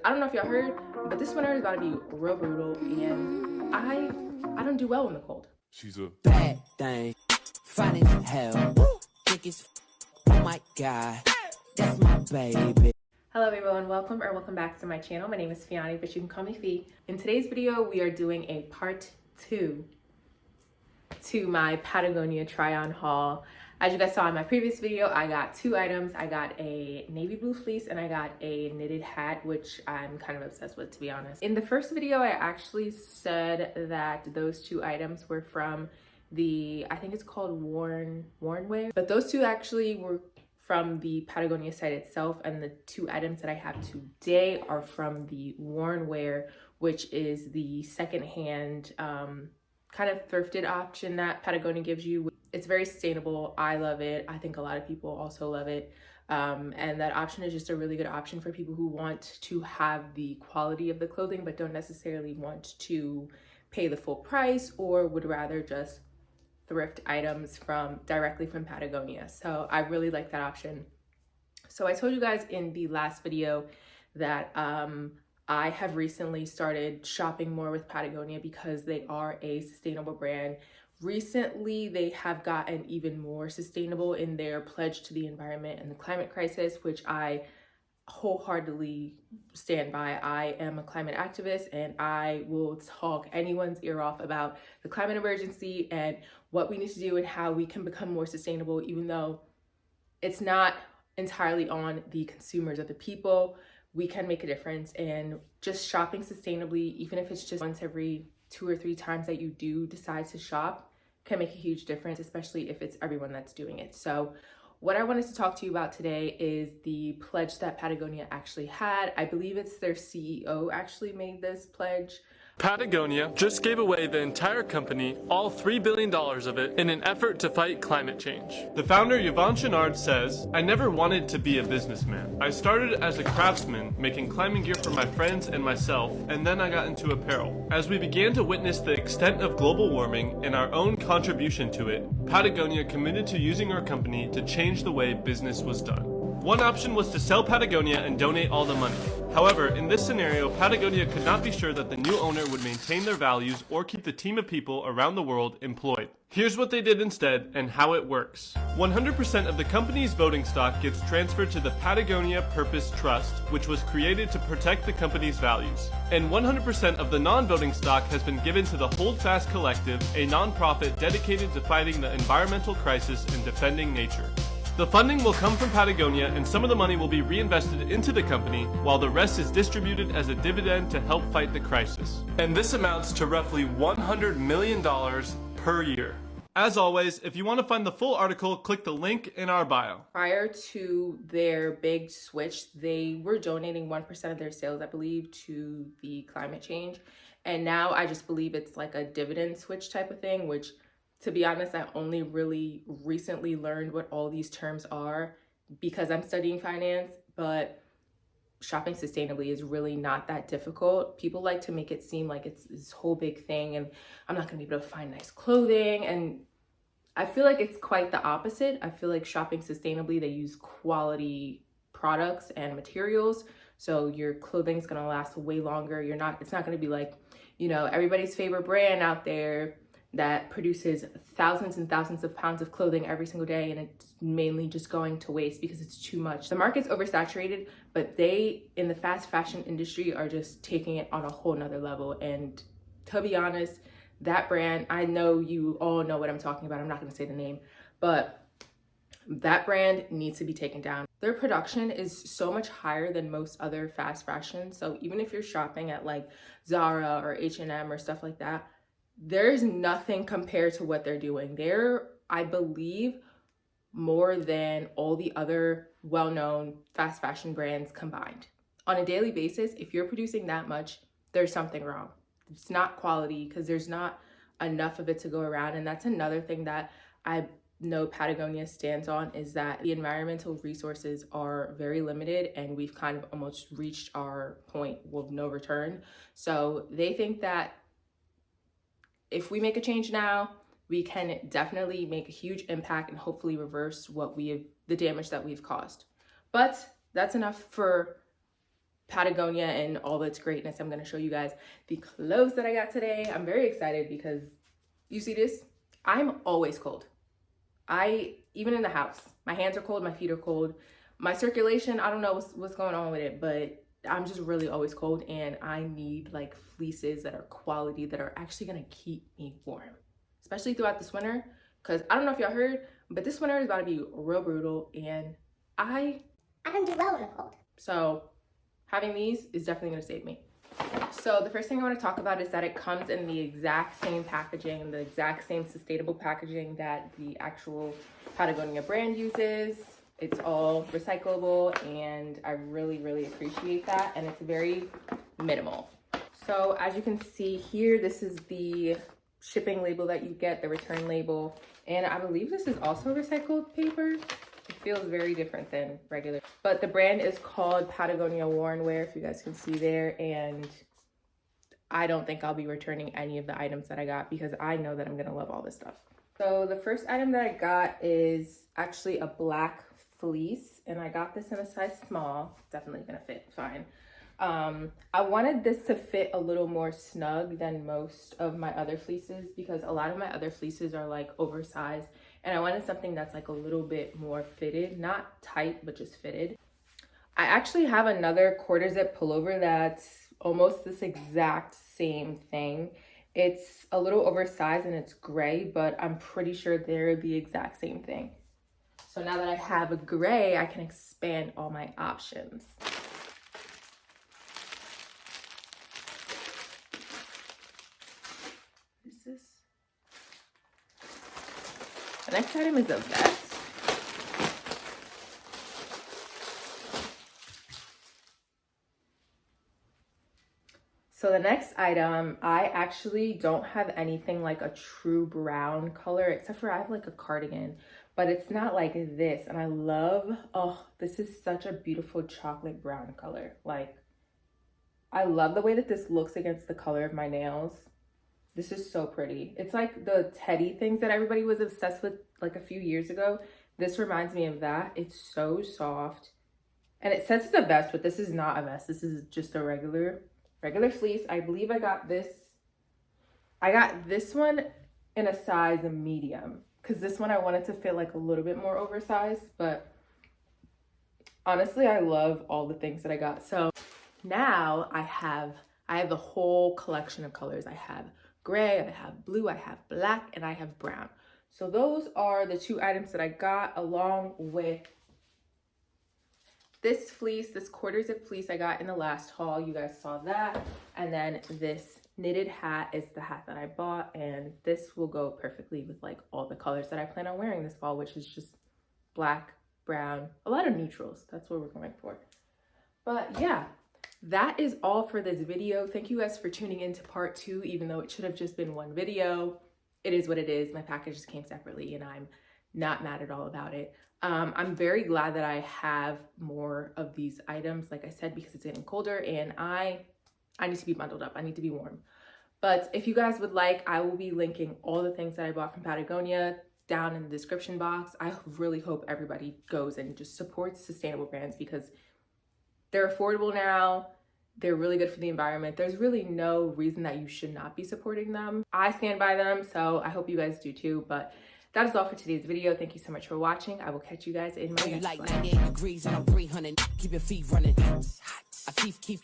I don't know if y'all heard, but this winter is about to be real brutal, and I don't do well in the cold. She's a bad thing, fine as hell, thick as oh my god, that's my baby. Hello everyone, welcome back to my channel. My name is Fiani, but you can call me Fee. In today's video, we are doing a part 2 to my Patagonia try-on haul. As you guys saw in my previous video, I got 2 items. I got a navy blue fleece and I got a knitted hat, which I'm kind of obsessed with, to be honest. In the first video, I actually said that those 2 items were from the, I think it's called Worn Wear, but those 2 actually were from the Patagonia site itself, and the 2 items that I have today are from the Worn Wear, which is the secondhand kind of thrifted option that Patagonia gives you. It's very sustainable. I love it. I think a lot of people also love it. And that option is just a really good option for people who want to have the quality of the clothing but don't necessarily want to pay the full price, or would rather just thrift items directly from Patagonia. So I really like that option. So I told you guys in the last video that I have recently started shopping more with Patagonia because they are a sustainable brand. Recently, they have gotten even more sustainable in their pledge to the environment and the climate crisis, which I wholeheartedly stand by. I am a climate activist and I will talk anyone's ear off about the climate emergency and what we need to do and how we can become more sustainable, even though it's not entirely on the consumers or the people. We can make a difference, and just shopping sustainably, even if it's just once every 2 or 3 times that you do decide to shop, can make a huge difference, especially if it's everyone that's doing it. So what I wanted to talk to you about today is the pledge that Patagonia actually had. I believe it's their CEO actually made this pledge. Patagonia just gave away the entire company, all $3 billion of it, in an effort to fight climate change. The founder, Yvon Chouinard, says, "I never wanted to be a businessman. I started as a craftsman, making climbing gear for my friends and myself, and then I got into apparel. As we began to witness the extent of global warming and our own contribution to it, Patagonia committed to using our company to change the way business was done. One option was to sell Patagonia and donate all the money. However, in this scenario, Patagonia could not be sure that the new owner would maintain their values or keep the team of people around the world employed. Here's what they did instead and how it works. 100% of the company's voting stock gets transferred to the Patagonia Purpose Trust, which was created to protect the company's values. And 100% of the non-voting stock has been given to the Holdfast Collective, a non-profit dedicated to fighting the environmental crisis and defending nature. The funding will come from Patagonia, and some of the money will be reinvested into the company, while the rest is distributed as a dividend to help fight the crisis. And this amounts to roughly $100 million per year." As always, if you want to find the full article, click the link in our bio. Prior to their big switch, they were donating 1% of their sales, I believe, to the climate change. And now I just believe it's like a dividend switch type of thing, which, to be honest, I only really recently learned what all these terms are because I'm studying finance, but shopping sustainably is really not that difficult. People like to make it seem like it's this whole big thing and I'm not gonna be able to find nice clothing. And I feel like it's quite the opposite. I feel like shopping sustainably, they use quality products and materials. So your clothing's gonna last way longer. It's not gonna be like, everybody's favorite brand out there that produces thousands and thousands of pounds of clothing every single day, and it's mainly just going to waste because it's too much. The market's oversaturated, but they, in the fast fashion industry, are just taking it on a whole nother level. And to be honest, that brand, I know you all know what I'm talking about. I'm not going to say the name, but that brand needs to be taken down. Their production is so much higher than most other fast fashion. So even if you're shopping at like Zara or H&M or stuff like that, there's nothing compared to what they're doing. They're, I believe, more than all the other well-known fast fashion brands combined. On a daily basis, if you're producing that much, there's something wrong. It's not quality because there's not enough of it to go around. And that's another thing that I know Patagonia stands on, is that the environmental resources are very limited and we've kind of almost reached our point of no return. So they think that if we make a change now, we can definitely make a huge impact and hopefully reverse the damage that we've caused. But that's enough for Patagonia and all its greatness. I'm going to show you guys the clothes that I got today. I'm very excited because you see this? I'm always cold. Even in the house, my hands are cold, my feet are cold. My circulation, I don't know what's going on with it, but I'm just really always cold, and I need like fleeces that are quality, that are actually going to keep me warm, especially throughout this winter. Because I don't know if y'all heard, but this winter is about to be real brutal, and I don't do well in the cold. So having these is definitely going to save me. So the first thing I want to talk about is that it comes in the exact same packaging, the exact same sustainable packaging that the actual Patagonia brand uses. It's all recyclable, and I really, really appreciate that. And it's very minimal. So as you can see here, this is the shipping label that you get, the return label. And I believe this is also recycled paper. It feels very different than regular. But the brand is called Patagonia Worn Wear, if you guys can see there. And I don't think I'll be returning any of the items that I got because I know that I'm going to love all this stuff. So the first item that I got is actually a black fleece, and I got this in a size small. Definitely going to fit fine. I wanted this to fit a little more snug than most of my other fleeces because a lot of my other fleeces are like oversized, and I wanted something that's like a little bit more fitted, not tight, but just fitted. I actually have another quarter zip pullover that's almost this exact same thing. It's a little oversized and it's gray, but I'm pretty sure they're the exact same thing. So now that I have a gray, I can expand all my options. What is this? The next item is a vest. So the next item, I actually don't have anything like a true brown color, except for I have like a cardigan, but it's not like this. And I love, oh, this is such a beautiful chocolate brown color. Like, I love the way that this looks against the color of my nails. This is so pretty. It's like the teddy things that everybody was obsessed with like a few years ago. This reminds me of that. It's so soft. And it says it's a vest, but this is not a vest. This is just a regular fleece. I believe I got this one in a size medium because this one I wanted to fit like a little bit more oversized, but honestly I love all the things that I got. So now I have the whole collection of colors. I have gray, I have blue, I have black, and I have brown. So those are the two items that I got, along with this fleece, this quarter zip fleece I got in the last haul. You guys saw that. And then this knitted hat is the hat that I bought, and this will go perfectly with like all the colors that I plan on wearing this fall, which is just black, brown, a lot of neutrals. That's what we're going for. But yeah, that is all for this video. Thank you guys for tuning in to part 2, even though it should have just been one video. It is what it is. My package just came separately, and I'm not mad at all about it. I'm very glad that I have more of these items, like I said, because it's getting colder and I need to be bundled up. I need to be warm. But if you guys would like, I will be linking all the things that I bought from Patagonia down in the description box. I really hope everybody goes and just supports sustainable brands because they're affordable now. They're really good for the environment. There's really no reason that you should not be supporting them. I stand by them, so I hope you guys do too. But that is all for today's video. Thank you so much for watching. I will catch you guys in my next one. 98 degrees and I'm 300. Keep your feet running. I keep